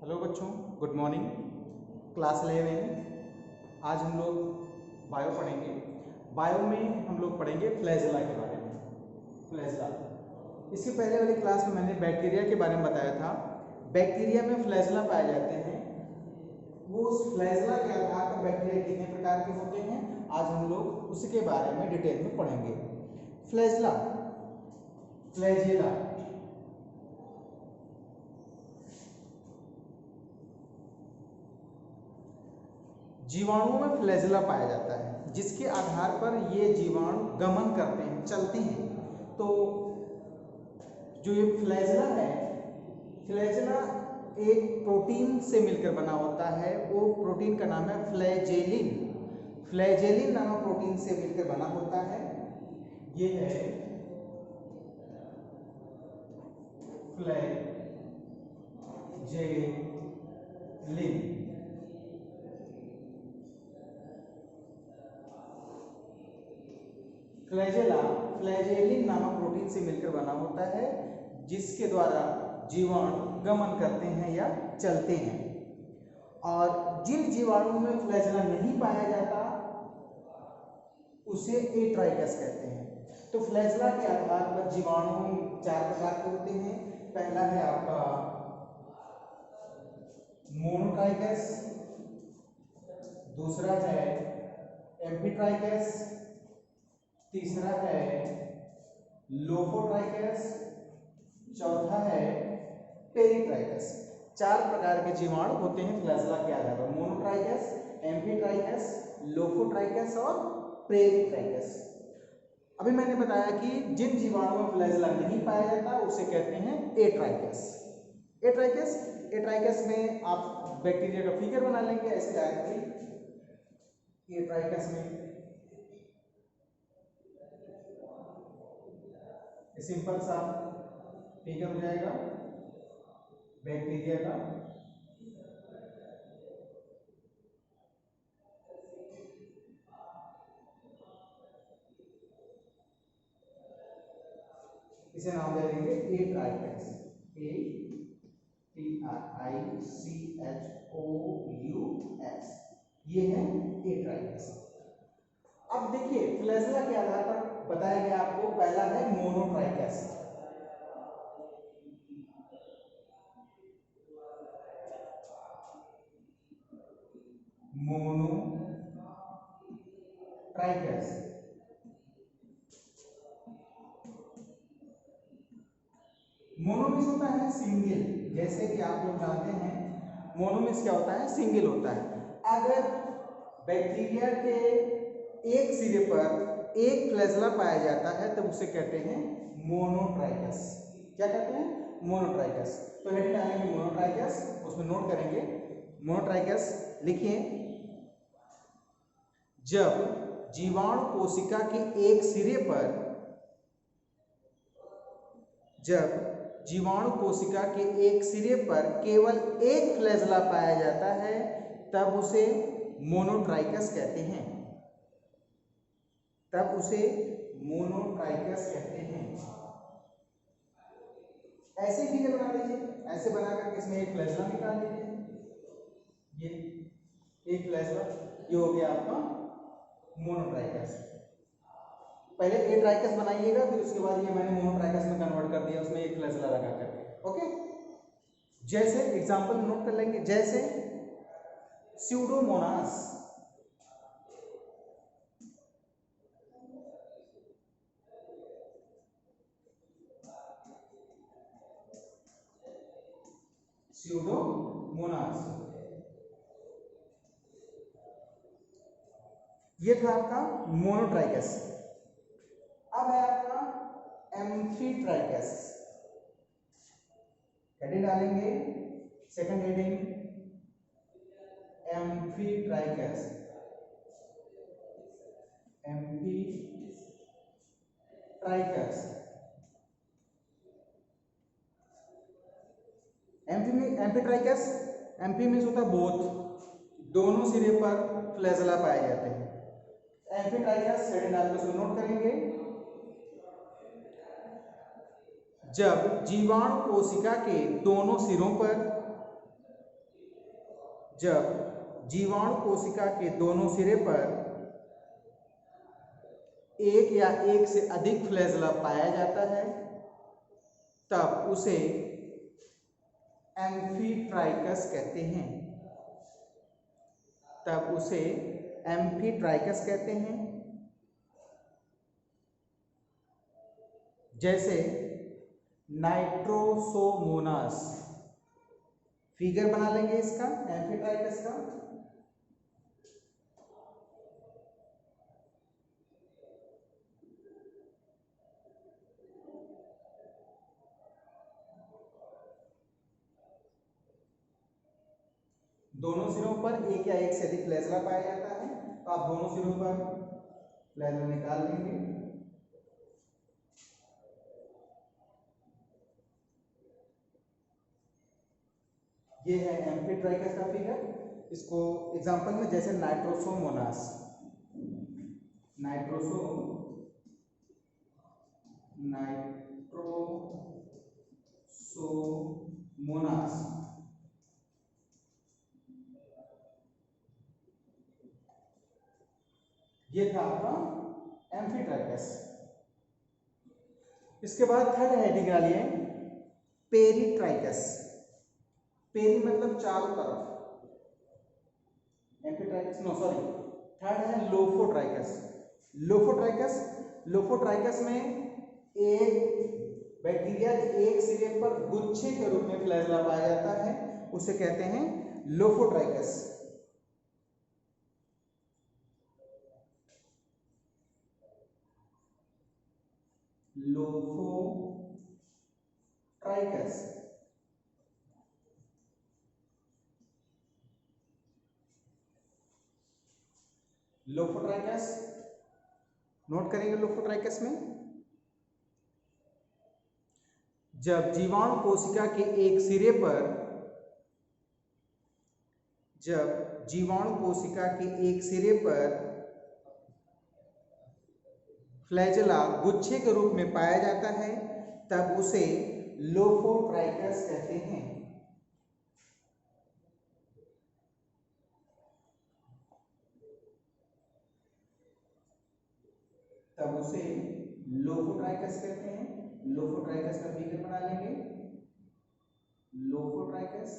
Hello बच्चों, good morning. Class 11 आज हम लोग बायो पढ़ेंगे। बायो में हम लोग पढ़ेंगे फ्लैजेला के बारे में। फ्लैजेला, इसके पहले वाली क्लास में मैंने बैक्टीरिया के बारे में बताया था। बैक्टीरिया में फ्लैजेला पाए जाते हैं। वो उस फ्लैजेला के आधार पर बैक्टीरिया कितने प्रकार के होते हैं, आज हम लोग उसके बारे में डिटेल में पढ़ेंगे। फ्लैजेला, फ्लैजेला जीवाणुओं में फ्लैजेला पाया जाता है, जिसके आधार पर ये जीवाणु गमन करते हैं, चलते हैं। तो जो ये फ्लैजेला है, फ्लैजेला एक प्रोटीन से मिलकर बना होता है। वो प्रोटीन का नाम है फ्लैजेलिन। फ्लैजेलिन नामक प्रोटीन से मिलकर बना होता है। ये है फ्लैजेलिन। फ्लैजेला फ्लैजेलिन नामक प्रोटीन से मिलकर बना होता है, जिसके द्वारा जीवाणु गमन करते हैं या चलते हैं। और जिन जीवाणुओं में फ्लैजेला नहीं पाया जाता उसे एट्राइकस कहते हैं। तो फ्लैजेला के आधार पर जीवाणु 4 प्रकार के होते हैं। पहला है आपका मोनोट्राइकस, दूसरा है एम्फीट्राइकस, तीसरा है लोफोट्राइकस, चौथा है पेरिट्राइकस। 4 प्रकार के जीवाणु होते हैं फ्लैजेला के आधार पर, मोनोट्राइकस, एम्फीट्राइकस, लोफोट्राइकस और पेरिट्राइकस। अभी मैंने बताया कि जिन जीवाणुओं में फ्लैजेला नहीं पाया जाता उसे कहते हैं एट्राइकस। एट्राइकस एट्राइकस में आप बैक्टीरिया का फिगर बना लेंगे ऐसे डायरेक्टली। एट्राइकस में सिंपल सा फिगर हो जाएगा बैक्टीरिया का। इसे नाम दे देंगे एट्राइकस, ATRICHOUS। ये है एट्राइकस। अब देखिए फ्लैजेला के आधार पर बताया गया आपको, पहला है मोनोट्राइकस। मोनोट्राइकस मोनोमिस होता है सिंगल, जैसे कि आप लोग जानते हैं मोनोमिस क्या होता है, सिंगल होता है। अगर बैक्टीरिया के एक सिरे पर एक फ्लैजेला पाया जाता है तब उसे कहते हैं मोनोट्राइकस। क्या कहते हैं, मोनोट्राइकस। तो हेडिंग डालेंगे मोनोट्राइकस, उसमें नोट करेंगे मोनोट्राइकस लिखिए। जब जीवाणु कोशिका के एक सिरे पर केवल एक फ्लैजेला पाया जाता है तब उसे मोनोट्राइकस कहते हैं। ऐसे फिगर बना लीजिए, ऐसे बनाकर इसमें एक फ्लैजेला निकाल लीजिए। ये एक फ्लैजेला, ये हो गया आपका मोनोट्राइकस। पहले एट्राइकस बनाइएगा, फिर उसके बाद ये मैंने मोनोट्राइकस में कन्वर्ट कर दिया, उसमें एक फ्लैजेला लगा करके। ओके, जैसे एग्जांपल नोट कर लेंगे, जैसे स्यूडोमोनास। ये था आपका मोनोट्राइकस। अब है आपका एम्फीट्राइकस। हेडिंग डालेंगे, second heading amphitrichous. Amphitrichous, amphi means होता है बोथ, दोनों सिरे पर फ्लैजेला पाए जाते हैं। एम्फीट्राइकस हेडिंग डालकर उसको नोट करेंगे। जब जीवाणु कोशिका के दोनों सिरों पर जब जीवाणु कोशिका के दोनों सिरे पर एक या एक से अधिक फ्लैजेला पाया जाता है तब उसे एम्फीट्राइकस कहते हैं। तब उसे एम्फीट्राइकस कहते हैं। जैसे नाइट्रोसोमोनास, फिगर बना लेंगे इसका एम्फीट्राइकस का। दोनों सिरों पर एक या एक से अधिक फ्लैजेला पाया जाता है, तो आप दोनों सिरों पर फ्लैजेला निकाल लेंगे। ये है एम्फीट्राइकस का फिगर। इसको एग्जांपल में जैसे नाइट्रोसोमोनास, नाइट्रोसोमोनास, ये था आपका एम्फीट्राइकस। इसके बाद थर्ड हेडिंग डालिए पेरीट्राइकस। पेरी मतलब चारों तरफ, एम्फीट्राइकस नो सॉरी, थर्ड है लोफोट्राइकस। लोफोट्राइकस में एक बैक्टीरिया के एक सिरे पर गुच्छे के रूप में फ्लैजेला पाया जाता है, उसे कहते हैं लोफोट्राइकस। लोफोट्राइकस। लोफोट्राइकस नोट करेंगे। लोफोट्राइकस में जब जीवाणु कोशिका के एक सिरे पर फ्लैजेला गुच्छे के रूप में पाया जाता है तब उसे लोफोट्राइकस कहते हैं। लोफोट्राइकस का फिगर बना लेंगे। लोफोट्राइकस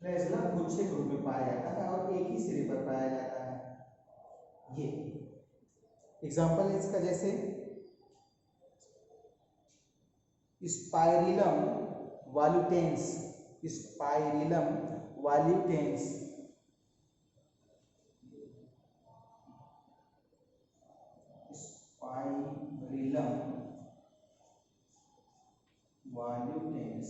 फ्लैजेला गुच्छे के रूप में पाया जाता है और एक ही सिरे पर पाया जाता है। ये एग्जांपल है इसका, जैसे स्पाइरिलम वॉल्यूटेंस, स्पाइरिलम वॉल्यूटेंस, स्पाइरिलम वॉल्यूटेंस,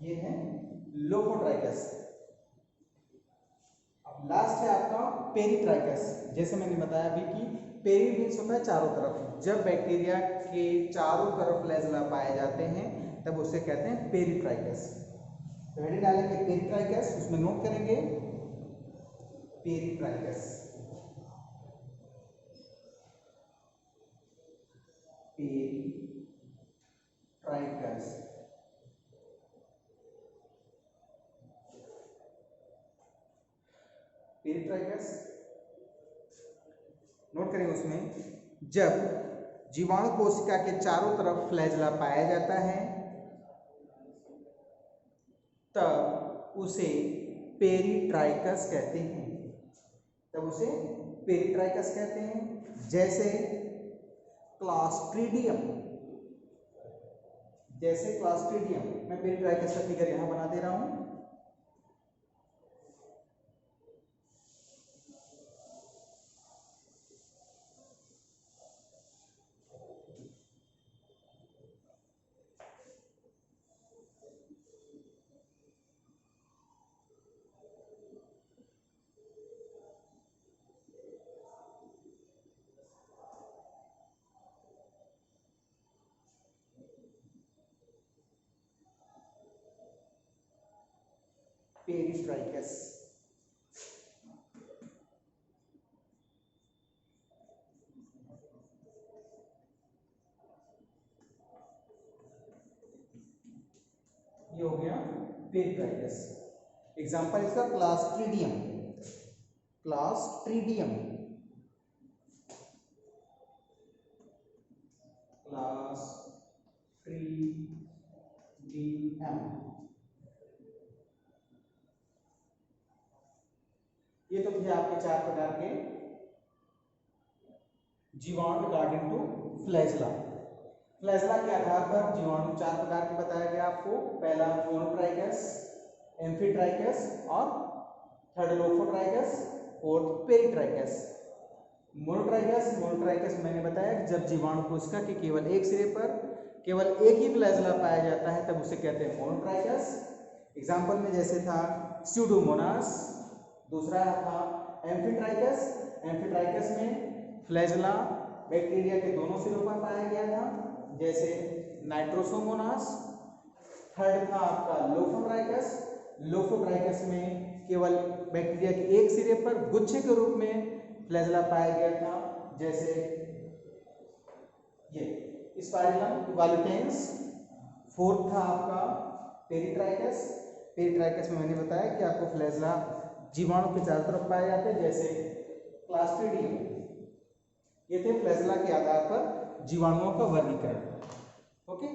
ये है लोफोट्राइकस। अब लास्ट है आपका पेरीट्राइकस। जैसे मैंने बताया अभी कि पेरी मीन्स होता है चारों तरफ। जब बैक्टीरिया के चारों तरफ फ्लैजेला पाए जाते हैं तब उसे कहते हैं पेरीट्राइकस। तो हेडिंग डालेंगे पेरीट्राइकस, उसमें नोट करेंगे पेरीट्राइकस, पेरीट्राइकस। पेरीट्राइकस नोट करेंगे उसमें जब जीवाणु कोशिका के चारों तरफ फ्लैजेला पाया जाता है तब उसे पेरीट्राइकस कहते हैं। जैसे क्लास्ट्रीडियम, मैं पेरीट्राइकस का फिगर यहां बना दे रहा हूं। पेरीट्राइकस ये हो गया पेरिट्राइकस। एग्जाम्पल इसका क्लास्ट्रीडियम, क्लास्ट्रीडियम, क्लास्ट्रीडियम। ये तो थे आपके 4 प्रकार के जीवाणु अकॉर्डिंग टू फ्लैजेला। फ्लैजेला के आधार पर जीवाणु 4 प्रकार के बताया गया आपको। पहला मोनोट्राइकस, एम्फीट्राइकस और third lophotrichous, fourth peritrichous. Monotrichous मैंने बताया कि जब जीवाणु कोशिका के केवल एक सिरे पर केवल एक ही फ्लैजेला पाया जाता है तब उसे कहते हैं मोनोट्राइकस। एग्जाम्पल में जैसे था स्यूडोमोनास। दूसरा था एम्फीट्राइकस, एम्फीट्राइकस में फ्लैजेला बैक्टीरिया के दोनों सिरों पर पाया गया था जैसे नाइट्रोसोमोनास। थर्ड था आपका लोफोट्राइकस, लोफोट्राइकस में केवल बैक्टीरिया के एक सिरे पर गुच्छे के रूप में फ्लैजेला पाया गया था जैसे ये स्पाइरलम वॉल्यूटेंस। फोर्थ था आपका पेरिट्राइकस, पेरिट्राइकस में मैंने बताया कि आपको फ्लैजेला जीवाणु के चारों तरफ पाए जाते हैं जैसे क्लास्ट्रीडियम। ये थे फ्लैजेला के आधार पर जीवाणुओं का वर्गीकरण। ओके।